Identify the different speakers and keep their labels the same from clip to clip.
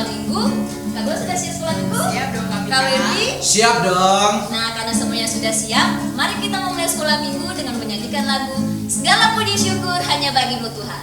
Speaker 1: sekolah minggu. Kak Gol sudah siap sekolah minggu?
Speaker 2: Siap dong Kak Mika.
Speaker 1: Kak Wendy?
Speaker 3: Siap dong.
Speaker 1: Nah, karena semuanya sudah siap, mari kita memulai sekolah minggu dengan menyanyikan lagu Segala Puji Syukur Hanya Bagimu Tuhan.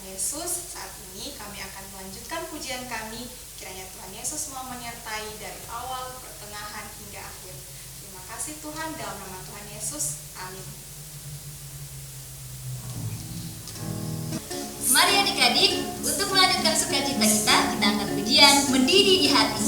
Speaker 2: Yesus, saat ini kami akan melanjutkan pujian kami. Kiranya Tuhan Yesus mau menyertai dari awal, pertengahan, hingga akhir. Terima kasih Tuhan, dalam nama Tuhan Yesus. Amin.
Speaker 1: Mari adik-adik, untuk melanjutkan sukacita kita angkat pujian Mendidih di Hati.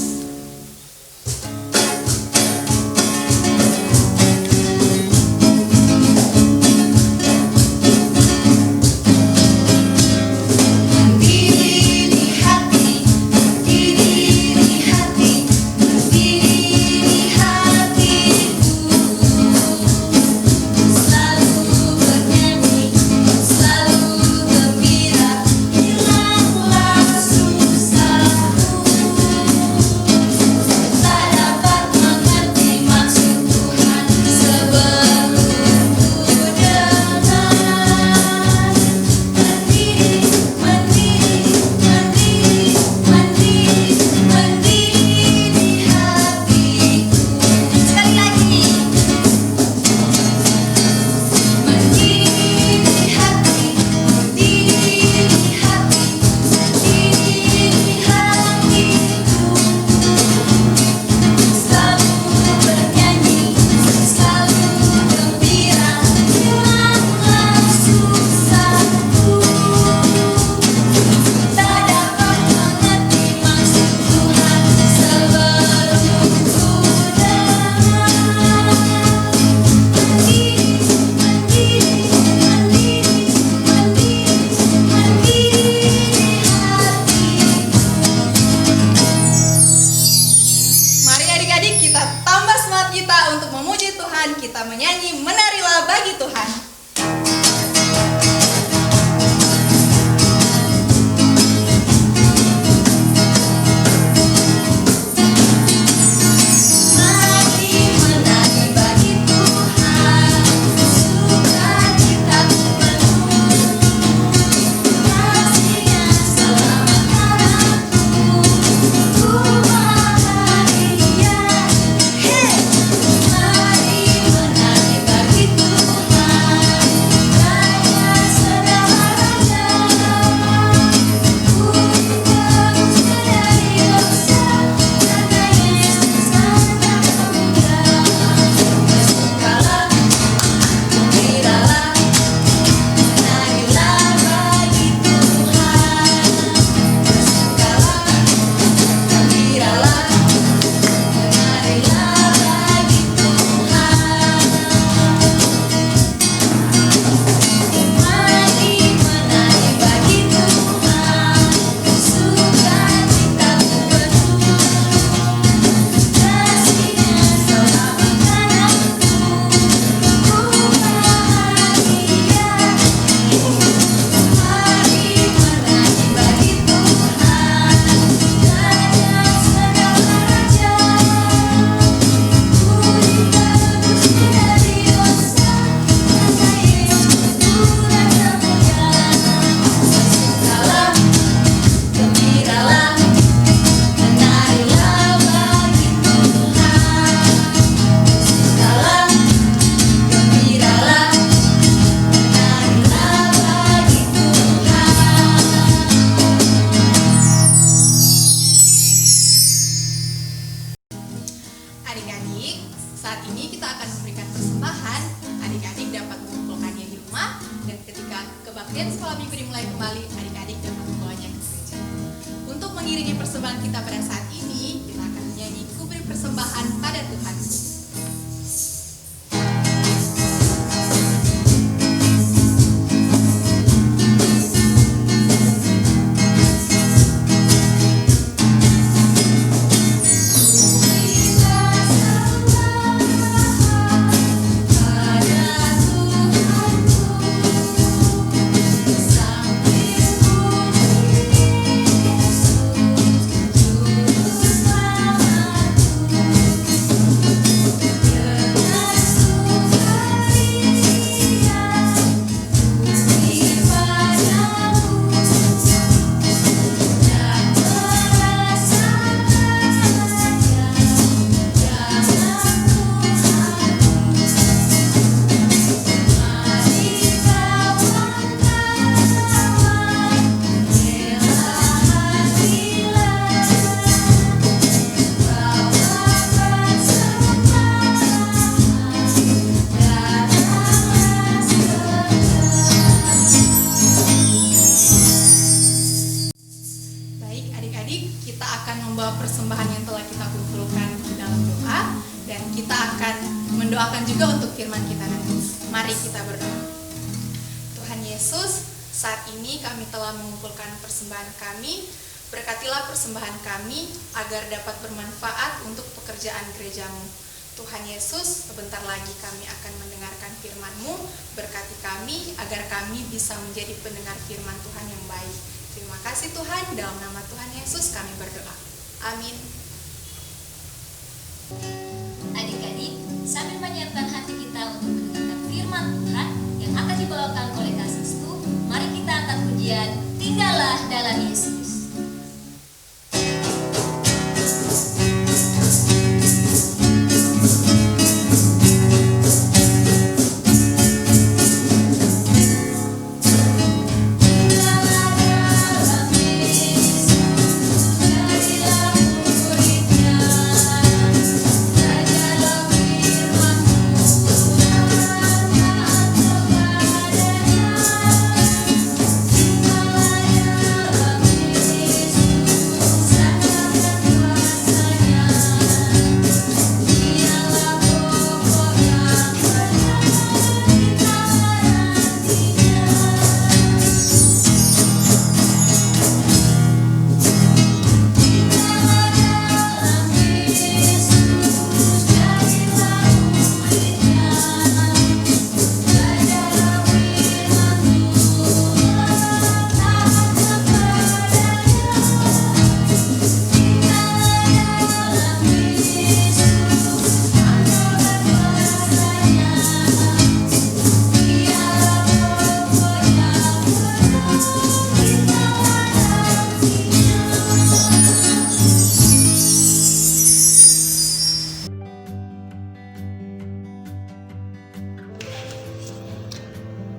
Speaker 2: Kita menyanyi Menarilah Bagi Tuhan.
Speaker 1: Mari menari bagi Tuhan.
Speaker 2: sekolah minggu dimulai kembali, adik-adik dapat membawanya ke gereja. Untuk mengiringi persembahan kita pada saat ini, kita akan menyanyi Ku Beri Persembahan pada Tuhan. Persembahan yang telah kita kumpulkan di dalam doa, dan kita akan mendoakan juga untuk firman kita nanti. Mari kita berdoa. Tuhan Yesus, saat ini kami telah mengumpulkan persembahan kami. Berkatilah persembahan kami agar dapat bermanfaat untuk pekerjaan gerejamu. Tuhan Yesus, sebentar lagi kami akan mendengarkan firman-Mu. Berkati kami agar kami bisa menjadi pendengar firman Tuhan yang baik. Terima kasih Tuhan, dalam nama Tuhan Yesus kami berdoa. Amin.
Speaker 1: Adik-adik, sambil menyiapkan hati kita untuk mendengarkan firman Tuhan yang akan dibawakan oleh Kak Sestu, mari kita angkat pujian Tinggallah dalam Yesus.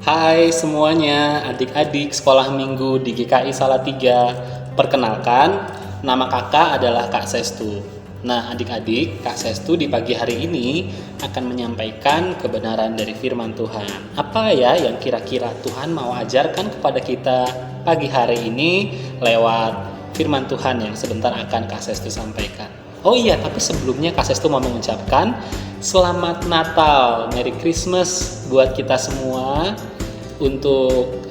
Speaker 3: Hai semuanya, adik-adik sekolah minggu di GKI Salatiga. Perkenalkan, nama kakak adalah Kak Sestu. Nah adik-adik, Kak Sestu di pagi hari ini akan menyampaikan kebenaran dari firman Tuhan. Apa ya yang kira-kira Tuhan mau ajarkan kepada kita pagi hari ini lewat firman Tuhan yang sebentar akan Kak Sestu sampaikan. Oh iya, tapi sebelumnya Kak Sestu mau mengucapkan Selamat Natal, Merry Christmas buat kita semua. Untuk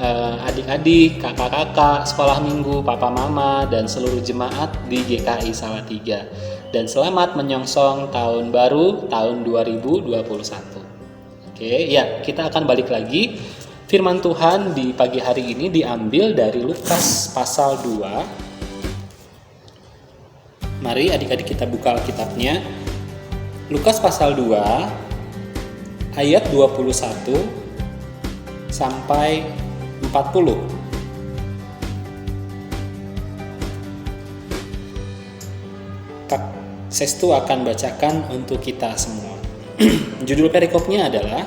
Speaker 3: adik-adik, kakak-kakak, sekolah minggu, papa mama, dan seluruh jemaat di GKI Salatiga. Dan selamat menyongsong tahun baru, tahun 2021. Oke, ya kita akan balik lagi. Firman Tuhan di pagi hari ini diambil dari Lukas pasal 2. Mari adik-adik kita buka Alkitabnya. Lukas pasal 2, ayat 21 sampai 40. Kak Sestu akan bacakan untuk kita semua. Judul perikopnya adalah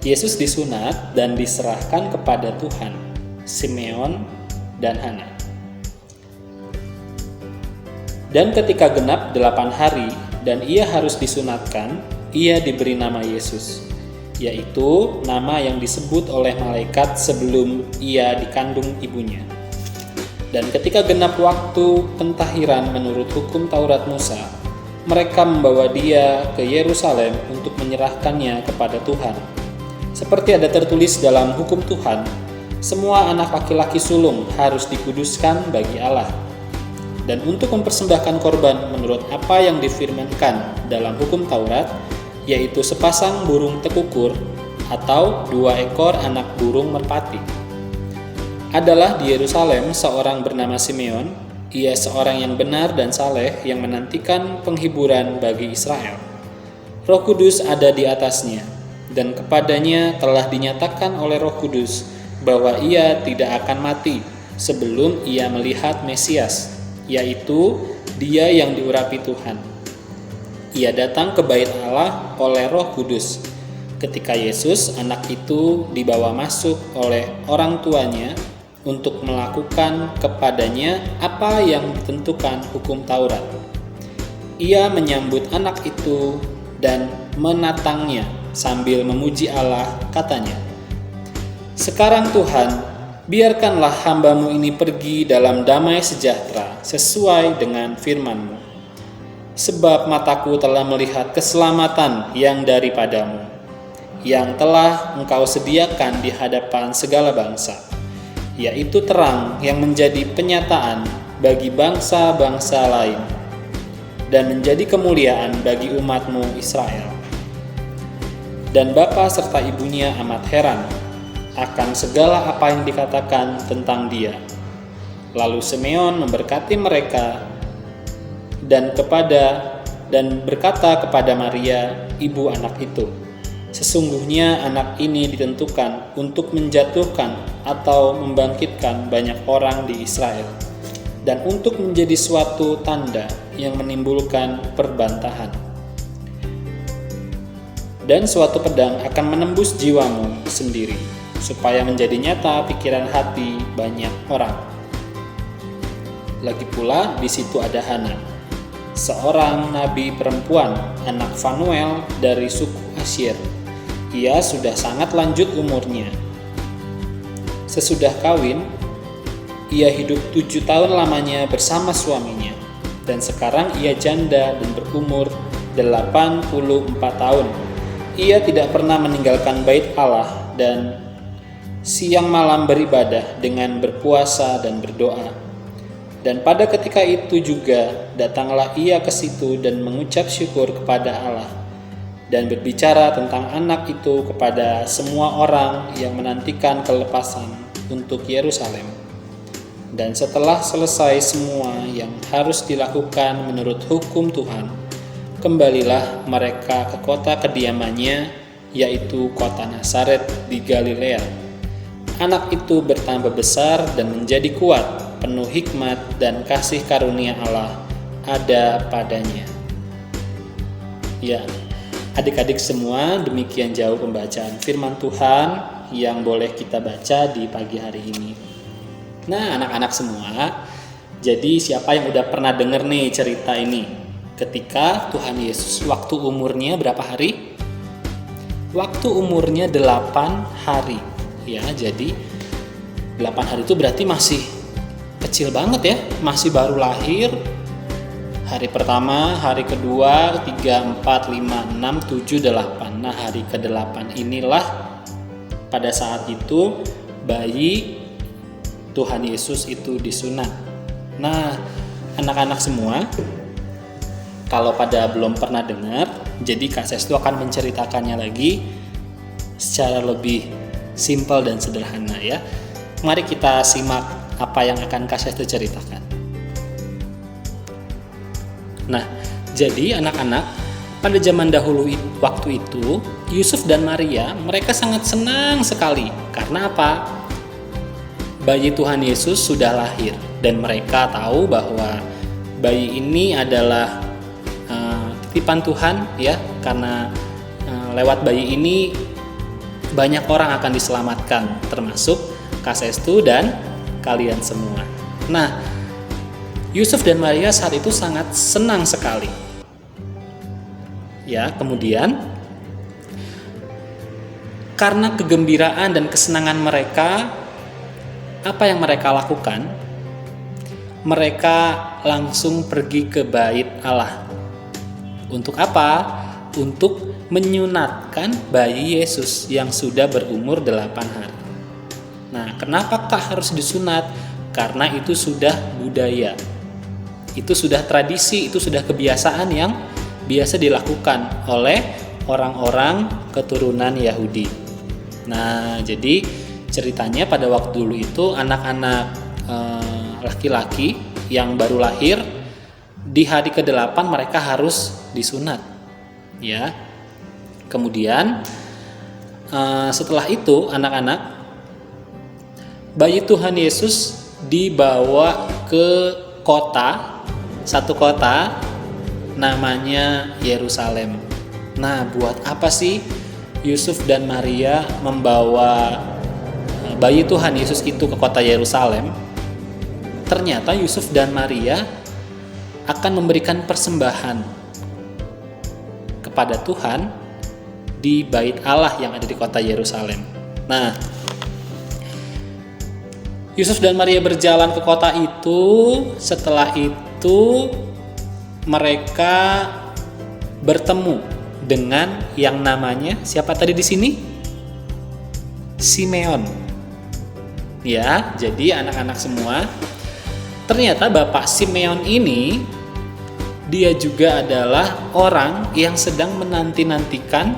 Speaker 3: Yesus disunat dan diserahkan kepada Tuhan, Simeon dan Hana. Dan ketika genap 8 hari dan ia harus disunatkan, ia diberi nama Yesus. yaitu nama yang disebut oleh malaikat sebelum ia dikandung ibunya. Dan ketika genap waktu pentahiran menurut hukum Taurat Musa, mereka membawa dia ke Yerusalem untuk menyerahkannya kepada Tuhan. Seperti ada tertulis dalam hukum Tuhan, semua anak laki-laki sulung harus dikuduskan bagi Allah. Dan untuk mempersembahkan korban menurut apa yang difirmankan dalam hukum Taurat, yaitu sepasang burung tekukur atau 2 ekor anak burung merpati. Adalah di Yerusalem seorang bernama Simeon. Ia seorang yang benar dan saleh yang menantikan penghiburan bagi Israel. Roh Kudus ada di atasnya, dan kepadanya telah dinyatakan oleh Roh Kudus bahwa ia tidak akan mati sebelum ia melihat Mesias, yaitu Dia yang diurapi Tuhan. Ia datang ke bait Allah oleh Roh Kudus. Ketika Yesus, anak itu dibawa masuk oleh orang tuanya untuk melakukan kepadanya apa yang ditentukan hukum Taurat. Ia menyambut anak itu dan menatangnya sambil memuji Allah, katanya, "Sekarang Tuhan, biarkanlah hamba-Mu ini pergi dalam damai sejahtera sesuai dengan firman-Mu. Sebab mataku telah melihat keselamatan yang daripada-Mu, yang telah Engkau sediakan di hadapan segala bangsa, yaitu terang yang menjadi penyataan bagi bangsa-bangsa lain, dan menjadi kemuliaan bagi umat-Mu Israel." Dan bapa serta ibunya amat heran akan segala apa yang dikatakan tentang dia. Lalu Simeon memberkati mereka dan berkata kepada Maria, ibu anak itu, "Sesungguhnya anak ini ditentukan untuk menjatuhkan atau membangkitkan banyak orang di Israel, dan untuk menjadi suatu tanda yang menimbulkan perbantahan. Dan suatu pedang akan menembus jiwamu sendiri, supaya menjadi nyata pikiran hati banyak orang." Lagi pula di situ ada Hana, seorang nabi perempuan, anak Fanuel dari suku Asyir. Ia sudah sangat lanjut umurnya. Sesudah kawin, ia hidup 7 tahun lamanya bersama suaminya, dan sekarang ia janda dan berumur 84 tahun. Ia tidak pernah meninggalkan bait Allah dan siang malam beribadah dengan berpuasa dan berdoa. Dan pada ketika itu juga datanglah ia ke situ dan mengucap syukur kepada Allah dan berbicara tentang anak itu kepada semua orang yang menantikan kelepasan untuk Yerusalem. Dan setelah selesai semua yang harus dilakukan menurut hukum Tuhan, kembalilah mereka ke kota kediamannya, yaitu kota Nazaret di Galilea. Anak itu bertambah besar dan menjadi kuat, penuh hikmat dan kasih karunia Allah ada padanya. Ya, adik-adik semua, demikian jauh pembacaan firman Tuhan yang boleh kita baca di pagi hari ini. Nah, anak-anak semua, jadi siapa yang udah pernah denger nih cerita ini? Ketika Tuhan Yesus waktu umurnya berapa hari? Waktu umurnya 8 hari. Ya, jadi 8 hari itu berarti masih kecil banget ya, masih baru lahir. Hari pertama, hari kedua, 3, 4, 5, 6, 7, 8. Nah, hari ke-8 inilah pada saat itu bayi Tuhan Yesus itu disunat. Nah, anak-anak semua, kalau pada belum pernah dengar, jadi Kak Sestu akan menceritakannya lagi secara lebih simpel dan sederhana ya. Mari kita simak apa yang akan Kak Sestu ceritakan. Nah, jadi anak-anak, pada zaman dahulu waktu itu, Yusuf dan Maria mereka sangat senang sekali. Karena apa? Bayi Tuhan Yesus sudah lahir dan mereka tahu bahwa bayi ini adalah titipan Tuhan ya, karena lewat bayi ini banyak orang akan diselamatkan, termasuk Kak Sestu dan kalian semua. Nah, Yusuf dan Maria saat itu sangat senang sekali. Ya, kemudian karena kegembiraan dan kesenangan mereka, apa yang mereka lakukan? Mereka langsung pergi ke bait Allah. Untuk apa? Untuk menyunatkan bayi Yesus yang sudah berumur 8 hari. Nah, kenapakah harus disunat? Karena itu sudah budaya. Itu sudah tradisi, itu sudah kebiasaan yang biasa dilakukan oleh orang-orang keturunan Yahudi. Nah, jadi ceritanya pada waktu dulu itu anak-anak laki-laki yang baru lahir di hari ke-8 mereka harus disunat. Ya. Kemudian setelah itu anak-anak bayi Tuhan Yesus dibawa ke satu kota namanya Yerusalem. Nah, buat apa sih Yusuf dan Maria membawa bayi Tuhan Yesus itu ke kota Yerusalem? Ternyata Yusuf dan Maria akan memberikan persembahan kepada Tuhan di bait Allah yang ada di kota Yerusalem. Nah, Yusuf dan Maria berjalan ke kota itu. Setelah itu mereka bertemu dengan yang namanya siapa tadi di sini? Simeon. Ya, jadi anak-anak semua. Ternyata Bapak Simeon ini dia juga adalah orang yang sedang menanti-nantikan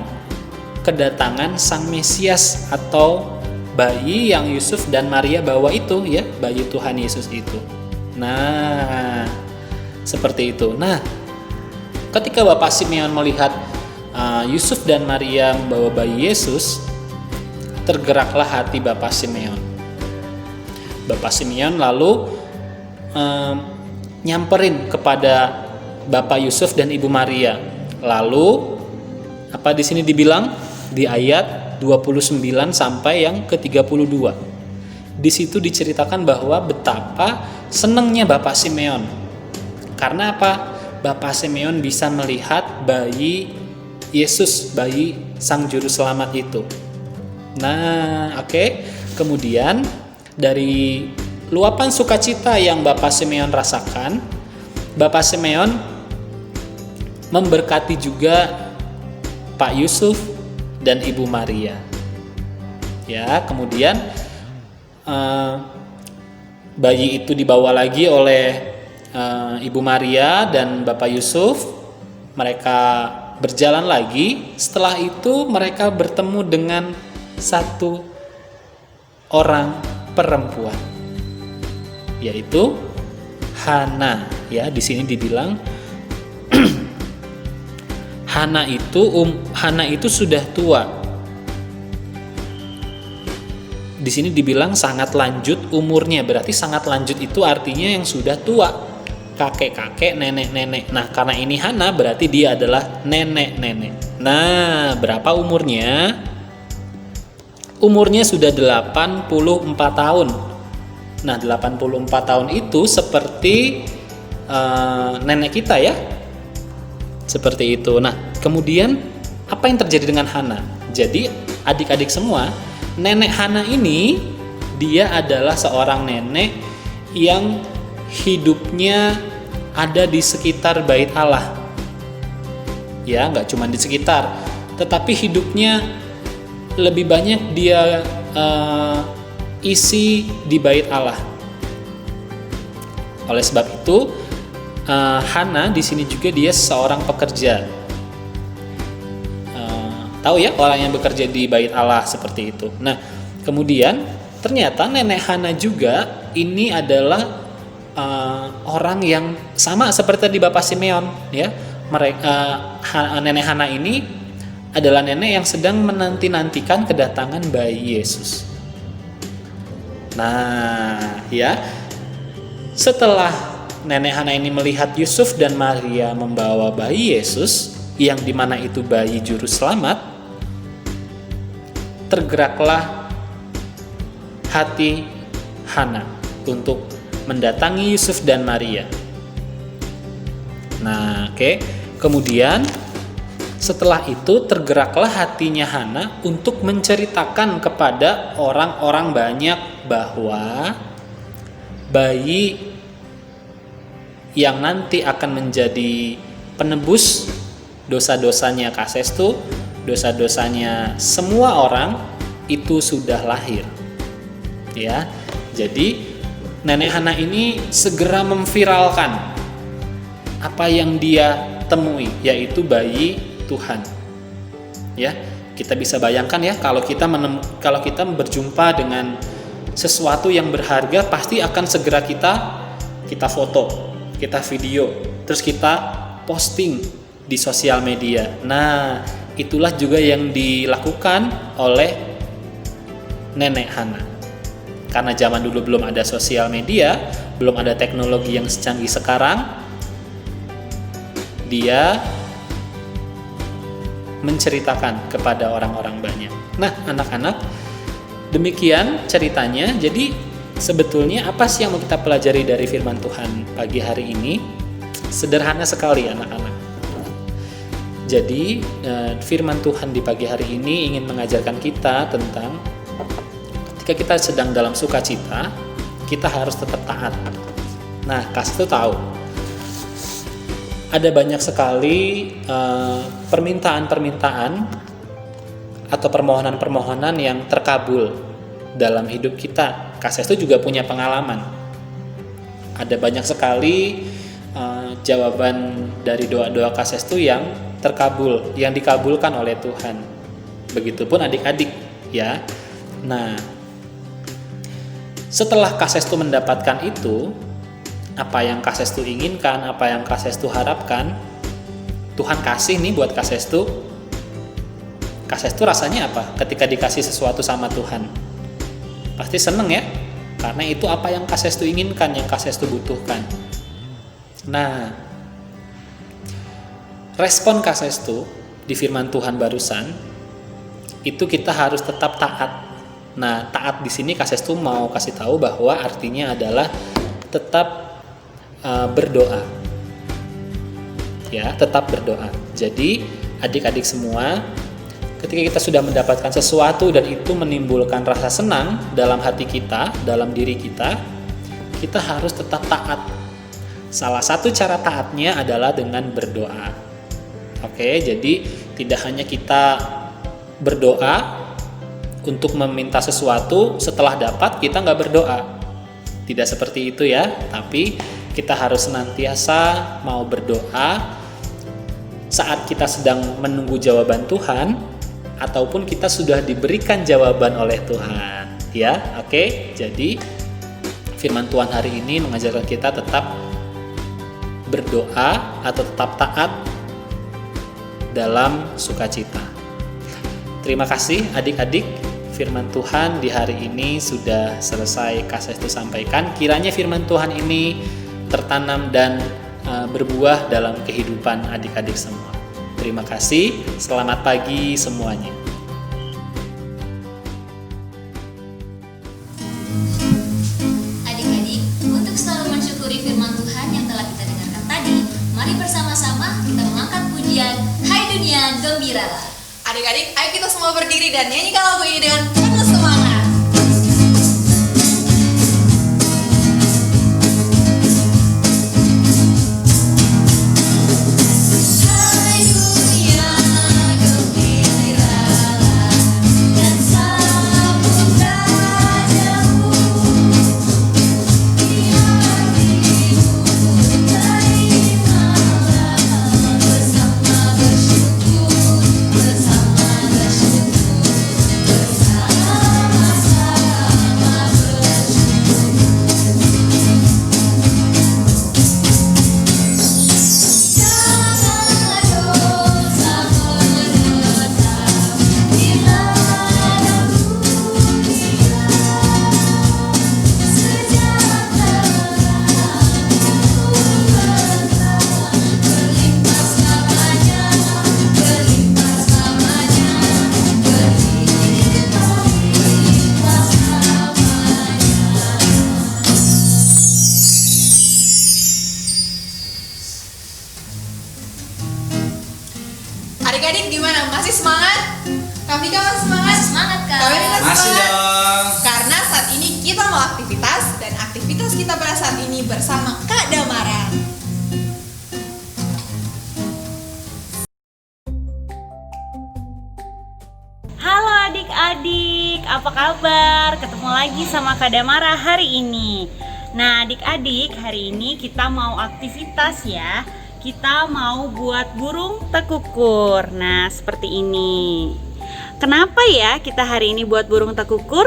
Speaker 3: kedatangan Sang Mesias atau bayi yang Yusuf dan Maria bawa itu, ya, bayi Tuhan Yesus itu. Nah, seperti itu. Nah, ketika Bapak Simeon melihat Yusuf dan Maria membawa bayi Yesus, tergeraklah hati Bapak Simeon. Bapak Simeon lalu nyamperin kepada Bapak Yusuf dan Ibu Maria. Lalu apa di sini dibilang di ayat 29 sampai yang ke-32. Di situ diceritakan bahwa betapa senangnya Bapak Simeon. Karena apa? Bapak Simeon bisa melihat bayi Yesus, bayi Sang Juru Selamat itu. Nah, oke. Kemudian dari luapan sukacita yang Bapak Simeon rasakan, Bapak Simeon memberkati juga Pak Yusuf dan Ibu Maria. Ya, kemudian bayi itu dibawa lagi oleh Ibu Maria dan Bapak Yusuf. Mereka berjalan lagi. Setelah itu mereka bertemu dengan satu orang perempuan, yaitu Hana. Ya, di sini dibilang Hana itu sudah tua. Di sini dibilang sangat lanjut umurnya. Berarti sangat lanjut itu artinya yang sudah tua, kakek-kakek, nenek-nenek. Nah, karena ini Hana berarti dia adalah nenek-nenek. Nah, berapa umurnya? Umurnya sudah 84 tahun. Nah, 84 tahun itu seperti nenek kita, ya. Seperti itu. Nah, kemudian apa yang terjadi dengan Hana? Jadi adik-adik semua, nenek Hana ini dia adalah seorang nenek yang hidupnya ada di sekitar bait Allah. Ya, nggak cuma di sekitar, tetapi hidupnya lebih banyak dia isi di bait Allah. Oleh sebab itu, Hana di sini juga dia seorang pekerja. Tahu ya, orang yang bekerja di bait Allah seperti itu. Nah, kemudian ternyata nenek Hana juga ini adalah orang yang sama seperti di Bapak Simeon, ya. Nenek Hana ini adalah nenek yang sedang menanti-nantikan kedatangan bayi Yesus. Nah, ya. Setelah nenek Hana ini melihat Yusuf dan Maria membawa bayi Yesus, yang dimana itu bayi juru selamat, tergeraklah hati Hana untuk mendatangi Yusuf dan Maria. Nah, oke. Kemudian Setelah itu tergeraklah hatinya Hana untuk menceritakan kepada orang-orang banyak bahwa bayi yang nanti akan menjadi penebus dosa-dosanya Kak Sestu, dosa-dosanya semua orang itu sudah lahir. Ya. Jadi Nenek Hana ini segera memviralkan apa yang dia temui, yaitu bayi Tuhan. Ya, kita bisa bayangkan ya, kalau kita berjumpa dengan sesuatu yang berharga, pasti akan segera kita foto, kita video, terus kita posting di sosial media. Nah, itulah juga yang dilakukan oleh Nenek Hana. Karena zaman dulu belum ada sosial media, belum ada teknologi yang secanggih sekarang, dia menceritakan kepada orang-orang banyak. Nah, anak-anak, demikian ceritanya. Jadi sebetulnya apa sih yang mau kita pelajari dari firman Tuhan pagi hari ini? Sederhana sekali, anak-anak. Jadi firman Tuhan di pagi hari ini ingin mengajarkan kita tentang ketika kita sedang dalam sukacita, kita harus tetap taat. Nah, Kak itu tahu ada banyak sekali permintaan-permintaan atau permohonan-permohonan yang terkabul dalam hidup kita. Kak itu juga punya pengalaman. Ada banyak sekali jawaban dari doa-doa Kak Sestu yang terkabul, yang dikabulkan oleh Tuhan. Begitupun adik-adik, ya. Nah, setelah Kak Sestu mendapatkan itu, apa yang Kak Sestu inginkan, apa yang Kak Sestu harapkan, Tuhan kasih nih buat Kak Sestu. Kak Sestu rasanya apa ketika dikasih sesuatu sama Tuhan? Pasti seneng ya, karena itu apa yang Kak Sestu inginkan, yang Kak Sestu butuhkan. Nah, respon Kak Sestu di firman Tuhan barusan, itu kita harus tetap taat. Nah, taat di sini Kak Sestu mau kasih tahu bahwa artinya adalah tetap berdoa. Ya, tetap berdoa. Jadi, adik-adik semua, ketika kita sudah mendapatkan sesuatu dan itu menimbulkan rasa senang dalam hati kita, dalam diri kita, kita harus tetap taat. Salah satu cara taatnya adalah dengan berdoa. Oke, jadi tidak hanya kita berdoa untuk meminta sesuatu, setelah dapat kita nggak berdoa. Tidak seperti itu ya, tapi kita harus senantiasa mau berdoa saat kita sedang menunggu jawaban Tuhan ataupun kita sudah diberikan jawaban oleh Tuhan. Ya, oke. Jadi firman Tuhan hari ini mengajarkan kita tetap berdoa atau tetap taat dalam sukacita. Terima kasih adik-adik. Firman Tuhan di hari ini sudah selesai Kak Sestu sampaikan. Kiranya firman Tuhan ini tertanam dan berbuah dalam kehidupan adik-adik semua. Terima kasih. Selamat pagi semuanya.
Speaker 1: Adik-adik, untuk selalu mensyukuri firman Tuhan yang telah kita dengarkan tadi, mari bersama-sama kita mengangkat pujian Hai Dunia Gembiralah.
Speaker 2: Adik-adik, ayo kita semua berdiri dan nyanyikan lagu ini dengan penuh semangat.
Speaker 1: Bersama bersyukur, bersama
Speaker 2: Mika masih semangat?
Speaker 1: Masih semangat Kak.
Speaker 2: Kak Wendy masih
Speaker 4: Masih
Speaker 2: semangat?
Speaker 4: dong.
Speaker 2: Karena saat ini kita mau aktivitas, dan aktivitas kita pada saat ini bersama Kak Damara.
Speaker 5: Halo adik-adik, apa kabar? Ketemu lagi sama Kak Damara hari ini. Nah adik-adik, hari ini kita mau aktivitas ya. Kita mau buat burung tekukur. Nah seperti ini. Kenapa ya kita hari ini buat burung tekukur?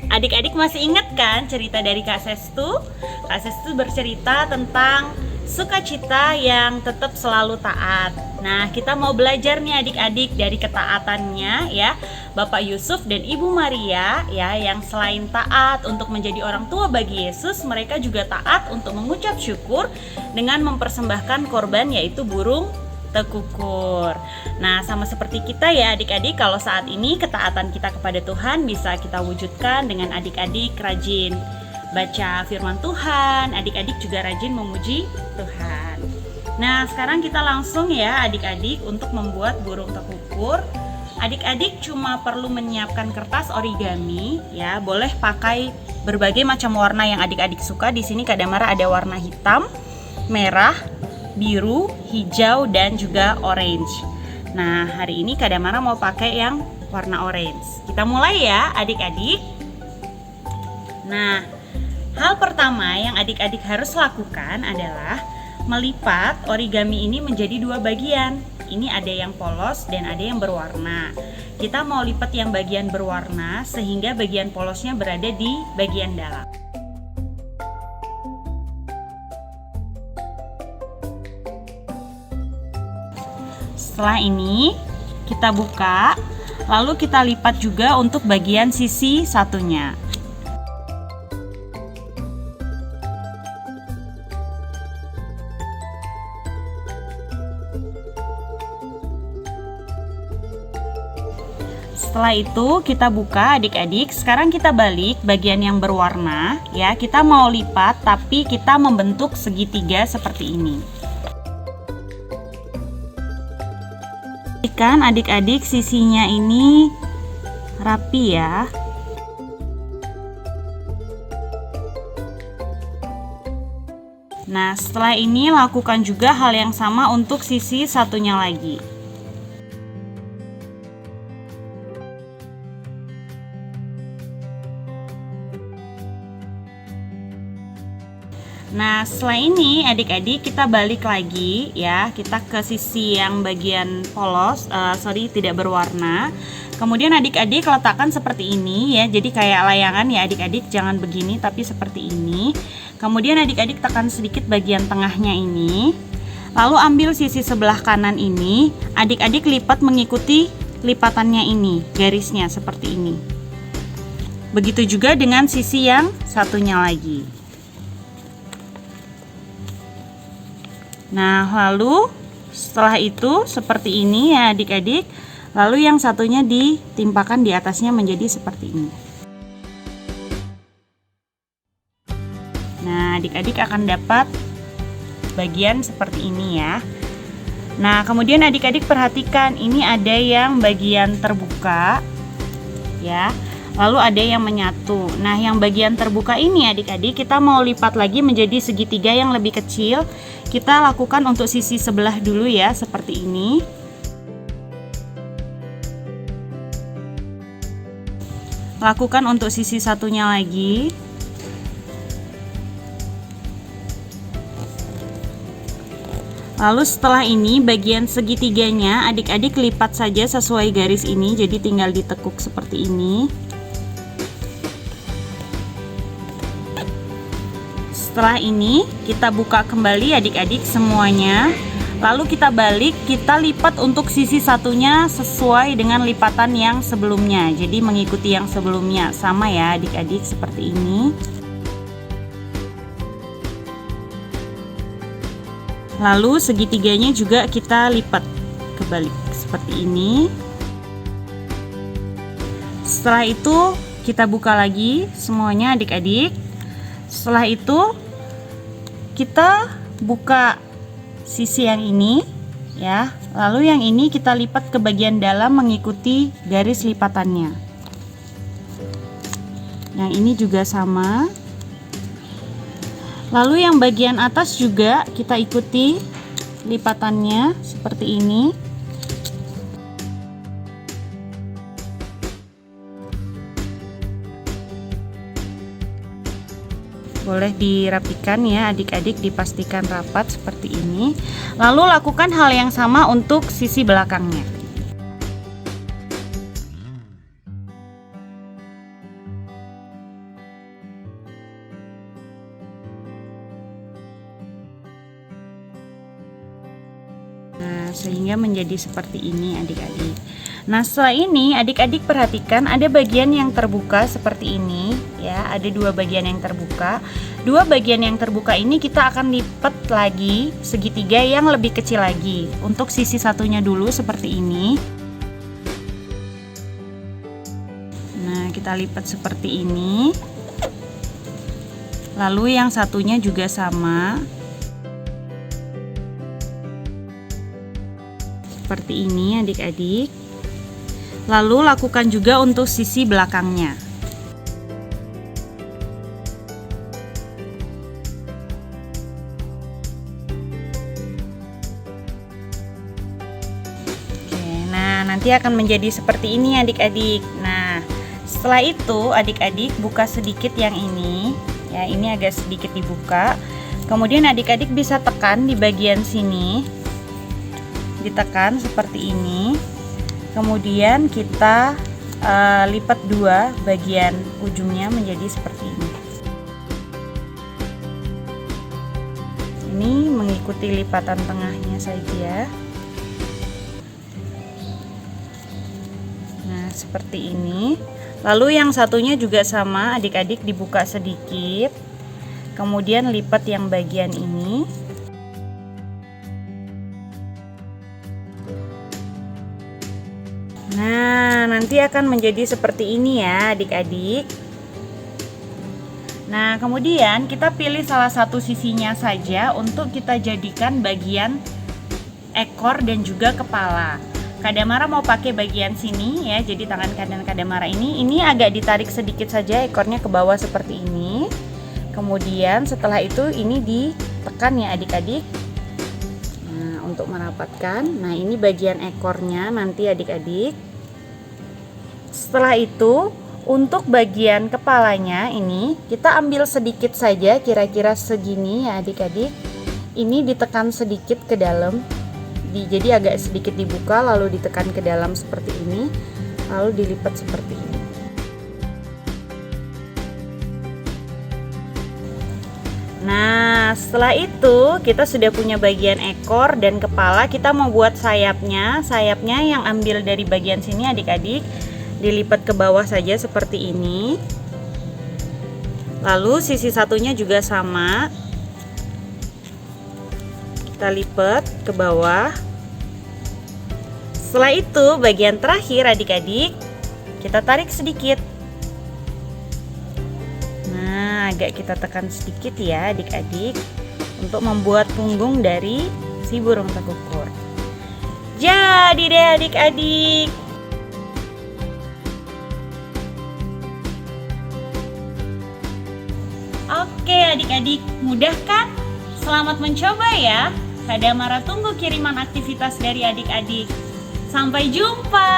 Speaker 5: Adik-adik masih ingat kan cerita dari Kak Sestu? Kak Sestu bercerita tentang sukacita yang tetap selalu taat. Nah, kita mau belajar nih adik-adik dari ketaatannya ya, Bapak Yusuf dan Ibu Maria ya, yang selain taat untuk menjadi orang tua bagi Yesus, mereka juga taat untuk mengucap syukur dengan mempersembahkan korban, yaitu burung tekukur. Nah, sama seperti kita ya adik-adik, kalau saat ini ketaatan kita kepada Tuhan bisa kita wujudkan dengan adik-adik rajin baca firman Tuhan, adik-adik juga rajin memuji Tuhan. Nah, sekarang kita langsung ya adik-adik untuk membuat burung tekukur. Adik-adik cuma perlu menyiapkan kertas origami ya, boleh pakai berbagai macam warna yang adik-adik suka. Di sini Kak Damara ada warna hitam, merah, biru, hijau, dan juga orange. Nah, hari ini Kak Damara mau pakai yang warna orange. Kita mulai ya adik-adik. Nah, hal pertama yang adik-adik harus lakukan adalah melipat origami ini menjadi dua bagian. Ini ada yang polos dan ada yang berwarna. Kita mau lipat yang bagian berwarna sehingga bagian polosnya berada di bagian dalam. Setelah ini kita buka, lalu kita lipat juga untuk bagian sisi satunya. Setelah itu kita buka adik-adik. Sekarang kita balik bagian yang berwarna ya. Kita mau lipat tapi kita membentuk segitiga seperti ini. Pastikan adik-adik sisinya ini rapi ya. Nah, setelah ini lakukan juga hal yang sama untuk sisi satunya lagi. Nah, setelah ini adik-adik kita balik lagi ya, kita ke sisi yang bagian polos, tidak berwarna. Kemudian adik-adik letakkan seperti ini ya, jadi kayak layangan ya adik-adik, jangan begini tapi seperti ini. Kemudian adik-adik tekan sedikit bagian tengahnya ini. Lalu ambil sisi sebelah kanan ini, adik-adik lipat mengikuti lipatannya ini, garisnya seperti ini. Begitu juga dengan sisi yang satunya lagi. Nah, lalu setelah itu seperti ini ya adik-adik. Lalu yang satunya ditimpakan di atasnya menjadi seperti ini. Nah, adik-adik akan dapat bagian seperti ini ya. Nah, kemudian adik-adik perhatikan, ini ada yang bagian terbuka ya. Lalu ada yang menyatu. Nah, yang bagian terbuka ini adik-adik kita mau lipat lagi menjadi segitiga yang lebih kecil. Kita lakukan untuk sisi sebelah dulu ya, seperti ini. Lakukan untuk sisi satunya lagi. Lalu setelah ini bagian segitiganya adik-adik lipat saja sesuai garis ini, jadi tinggal ditekuk seperti ini. Setelah ini kita buka kembali adik-adik semuanya. Lalu kita balik, kita lipat untuk sisi satunya sesuai dengan lipatan yang sebelumnya. Jadi mengikuti yang sebelumnya, sama ya adik-adik seperti ini. Lalu segitiganya juga kita lipat kebalik seperti ini. Setelah itu kita buka lagi semuanya adik-adik. Setelah itu kita buka sisi yang ini ya, Lalu yang ini kita lipat ke bagian dalam mengikuti garis lipatannya. Yang ini juga sama. Lalu yang bagian atas juga kita ikuti lipatannya seperti ini. Boleh dirapikan ya adik-adik, dipastikan rapat seperti ini. Lalu lakukan hal yang sama untuk sisi belakangnya. Nah, sehingga menjadi seperti ini adik-adik. Nah, setelah ini adik-adik perhatikan ada bagian yang terbuka seperti ini ya, ada dua bagian yang terbuka. Dua bagian yang terbuka ini kita akan lipat lagi segitiga yang lebih kecil lagi. Untuk sisi satunya dulu seperti ini. Nah, kita lipat seperti ini. Lalu yang satunya juga sama. Seperti ini adik-adik. Lalu lakukan juga untuk sisi belakangnya. Oke, nah nanti akan menjadi seperti ini adik-adik. Nah, setelah itu adik-adik buka sedikit yang ini. Ya, ini agak sedikit dibuka. Kemudian adik-adik bisa tekan di bagian sini. Ditekan seperti ini. Kemudian kita lipat dua bagian ujungnya menjadi seperti ini. Ini mengikuti lipatan tengahnya saja. Nah, seperti ini. Lalu yang satunya juga sama, adik-adik dibuka sedikit. Kemudian lipat yang bagian ini. Nah, nanti akan menjadi seperti ini ya adik-adik. Nah, kemudian kita pilih salah satu sisinya saja untuk kita jadikan bagian ekor dan juga kepala. Kadamara mau pakai bagian sini ya, jadi tangan kanan Kadamara ini agak ditarik sedikit saja ekornya ke bawah seperti ini. Kemudian setelah itu ini ditekan ya adik-adik. Nah, untuk merapatkan. Nah, ini bagian ekornya nanti adik-adik. Setelah itu untuk bagian kepalanya ini kita ambil sedikit saja, kira-kira segini ya adik-adik. Ini ditekan sedikit ke dalam, jadi agak sedikit dibuka lalu ditekan ke dalam seperti ini, lalu dilipat seperti ini. Nah, setelah itu kita sudah punya bagian ekor dan kepala. Kita mau buat sayapnya. Sayapnya yang ambil dari bagian sini adik-adik, dilipat ke bawah saja seperti ini. Lalu sisi satunya juga sama. Kita lipat ke bawah. Setelah itu bagian terakhir adik-adik kita tarik sedikit. Nah, agak kita tekan sedikit ya adik-adik untuk membuat punggung dari si burung tekukur. Jadi deh adik-adik. Oke adik-adik, mudah kan? Selamat mencoba ya. Kadamara tunggu kiriman aktivitas dari adik-adik. Sampai jumpa.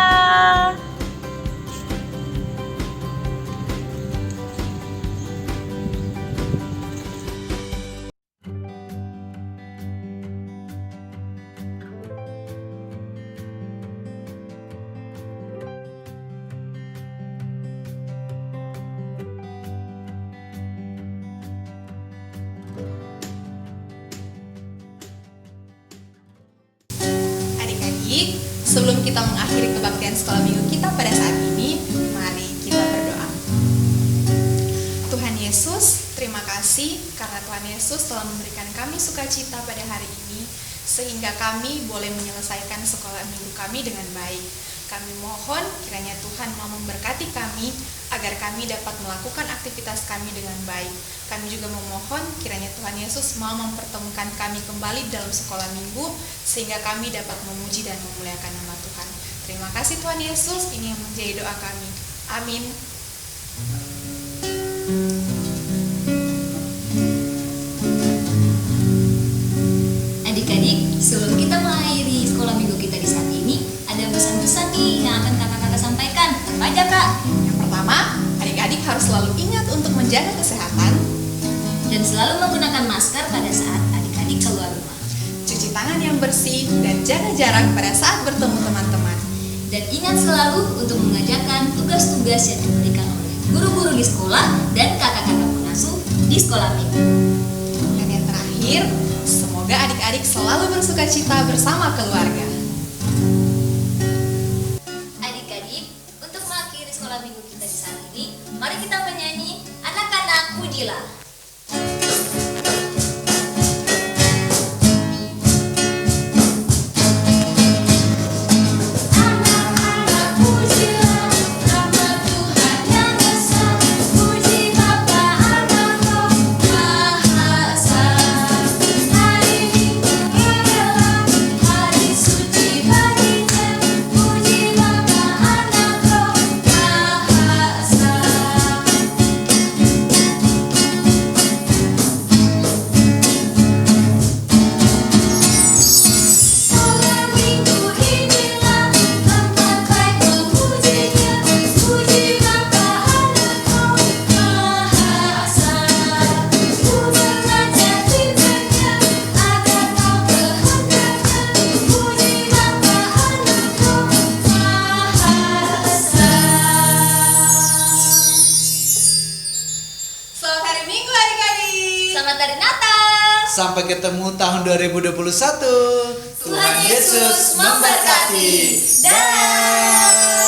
Speaker 2: Adik-adik, sebelum kita mengakhiri kebaktian sekolah minggu kita pada saat ini, mari kita berdoa. Tuhan Yesus, terima kasih karena Tuhan Yesus telah memberikan kami sukacita pada hari ini, sehingga kami boleh menyelesaikan sekolah minggu kami dengan baik. Kami mohon kiranya Tuhan mau memberkati kami, agar kami dapat melakukan aktivitas kami dengan baik. Kami juga memohon kiranya Tuhan Yesus mau mempertemukan kami kembali dalam sekolah minggu sehingga kami dapat memuji dan memuliakan nama Tuhan. Terima kasih Tuhan Yesus, ini yang menjadi doa kami. Amin.
Speaker 1: Adik-adik, sebelum kita mengakhiri sekolah minggu kita di saat ini, ada pesan-pesan nih yang akan kakak-kakak sampaikan. Apa aja, Kak?
Speaker 2: Yang pertama, adik-adik harus selalu ingat untuk menjaga kesehatan,
Speaker 1: Dan selalu menggunakan masker pada saat adik-adik keluar rumah.
Speaker 2: cuci tangan yang bersih, dan jaga jarak pada saat bertemu teman-teman.
Speaker 1: Dan ingat selalu untuk mengerjakan tugas-tugas yang diberikan oleh guru-guru di sekolah dan kakak-kakak pengasuh di sekolah minggu.
Speaker 2: Dan yang terakhir, semoga adik-adik selalu bersukacita bersama keluarga.
Speaker 1: Adik-adik, untuk mengakhiri sekolah minggu kita di saat ini, mari kita menyanyi Anak-anak Pujilah.
Speaker 2: Selamat hari Minggu adik-adik.
Speaker 1: Selamat hari Natal.
Speaker 4: Sampai ketemu tahun 2021.
Speaker 1: Tuhan Yesus memberkati. Dah.